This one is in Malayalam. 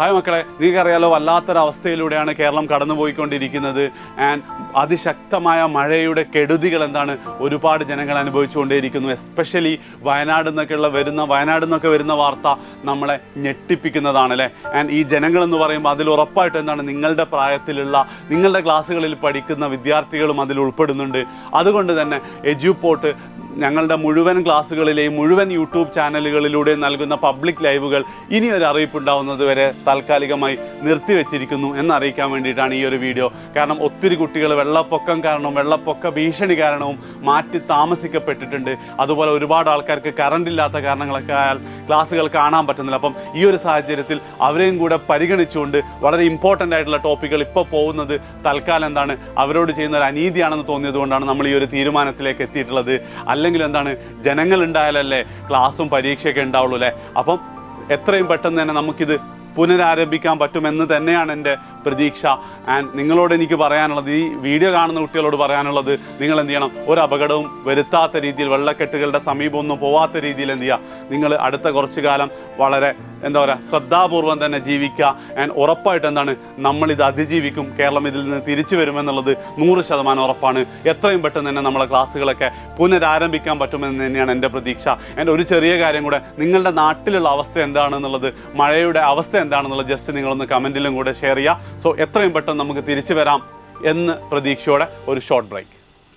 ഹായ് മക്കളെ, നിങ്ങൾക്കറിയാലോ വല്ലാത്തൊരവസ്ഥയിലൂടെയാണ് കേരളം കടന്നുപോയിക്കൊണ്ടിരിക്കുന്നത്. ആൻഡ് അതിശക്തമായ മഴയുടെ കെടുതികൾ ഒരുപാട് ജനങ്ങൾ അനുഭവിച്ചുകൊണ്ടേയിരിക്കുന്നു. എസ്പെഷ്യലി വയനാട് നിന്നൊക്കെ വരുന്ന വാർത്ത നമ്മളെ ഞെട്ടിപ്പിക്കുന്നതാണ് അല്ലേ. ആൻഡ് ഈ ജനങ്ങളെന്ന് പറയുമ്പോൾ അതിൽ ഉറപ്പായിട്ട് നിങ്ങളുടെ പ്രായത്തിലുള്ള നിങ്ങളുടെ ക്ലാസ്സുകളിൽ പഠിക്കുന്ന വിദ്യാർത്ഥികളും അതിൽ ഉൾപ്പെടുന്നുണ്ട്. അതുകൊണ്ട് തന്നെ എജ്യൂപോർട്ട് ഞങ്ങളുടെ മുഴുവൻ ക്ലാസ്സുകളിലെയും മുഴുവൻ യൂട്യൂബ് ചാനലുകളിലൂടെ നൽകുന്ന പബ്ലിക് ലൈവുകൾ ഇനി ഒരു അറിയിപ്പുണ്ടാവുന്നത് വരെ താൽക്കാലികമായി നിർത്തിവെച്ചിരിക്കുന്നു എന്നറിയിക്കാൻ വേണ്ടിയിട്ടാണ് ഈ ഒരു വീഡിയോ. കാരണം ഒത്തിരി കുട്ടികൾ വെള്ളപ്പൊക്ക ഭീഷണി കാരണവും മാറ്റി താമസിക്കപ്പെട്ടിട്ടുണ്ട്. അതുപോലെ ഒരുപാട് ആൾക്കാർക്ക് കറണ്ട് ഇല്ലാത്ത കാരണങ്ങളൊക്കെ ആയാൽ ക്ലാസ്സുകൾ കാണാൻ പറ്റുന്നില്ല. അപ്പം ഈ ഒരു സാഹചര്യത്തിൽ അവരെയും കൂടെ പരിഗണിച്ചുകൊണ്ട് വളരെ ഇമ്പോർട്ടൻ്റ് ആയിട്ടുള്ള ടോപ്പിക്കുകൾ ഇപ്പോൾ പോകുന്നത് തൽക്കാലം അവരോട് ചെയ്യുന്ന ഒരു അനീതിയാണെന്ന് തോന്നിയത് കൊണ്ടാണ് നമ്മൾ ഈ ഒരു തീരുമാനത്തിലേക്ക് എത്തിയിട്ടുള്ളത്. അല്ലെങ്കിൽ ജനങ്ങൾ ഉണ്ടായാലല്ലേ ക്ലാസ്സും പരീക്ഷയൊക്കെ ഉണ്ടാവുള്ളൂ അല്ലേ. അപ്പം എത്രയും പെട്ടെന്ന് തന്നെ നമുക്കിത് പുനരാരംഭിക്കാൻ പറ്റുമെന്ന് തന്നെയാണ് എൻ്റെ പ്രതീക്ഷ. ആൻഡ് നിങ്ങളോട് എനിക്ക് പറയാനുള്ളത്, ഈ വീഡിയോ കാണുന്ന കുട്ടികളോട് പറയാനുള്ളത്, നിങ്ങൾ എന്ത് ചെയ്യണം, ഒരു അപകടവും വരുത്താത്ത രീതിയിൽ, വെള്ളക്കെട്ടുകളുടെ സമീപമൊന്നും പോവാത്ത രീതിയിൽ എന്ത് ചെയ്യുക, നിങ്ങൾ അടുത്ത കുറച്ചു കാലം വളരെ ശ്രദ്ധാപൂർവം തന്നെ ജീവിക്കുക. ആൻഡ് ഉറപ്പായിട്ട് നമ്മളിത് അതിജീവിക്കും. കേരളം ഇതിൽ നിന്ന് തിരിച്ചു വരുമെന്നുള്ളത് 100% ഉറപ്പാണ്. എത്രയും പെട്ടെന്ന് തന്നെ നമ്മളെ ക്ലാസ്സുകളൊക്കെ പുനരാരംഭിക്കാൻ പറ്റുമെന്ന് തന്നെയാണ് എൻ്റെ പ്രതീക്ഷ. ആൻഡ് ഒരു ചെറിയ കാര്യം കൂടെ, നിങ്ങളുടെ നാട്ടിലുള്ള അവസ്ഥ എന്താണെന്നുള്ളത്, മഴയുടെ അവസ്ഥ എന്താണെന്നുള്ളത് ജസ്റ്റ് നിങ്ങളൊന്ന് കമൻറ്റിലും കൂടെ ഷെയർ ചെയ്യുക. സോ എത്രയും പെട്ടെന്ന് നമുക്ക് തിരിച്ചു വരാം എന്ന് പ്രതീക്ഷയോടെ ഒരു ഷോർട്ട് ബ്രേക്ക്.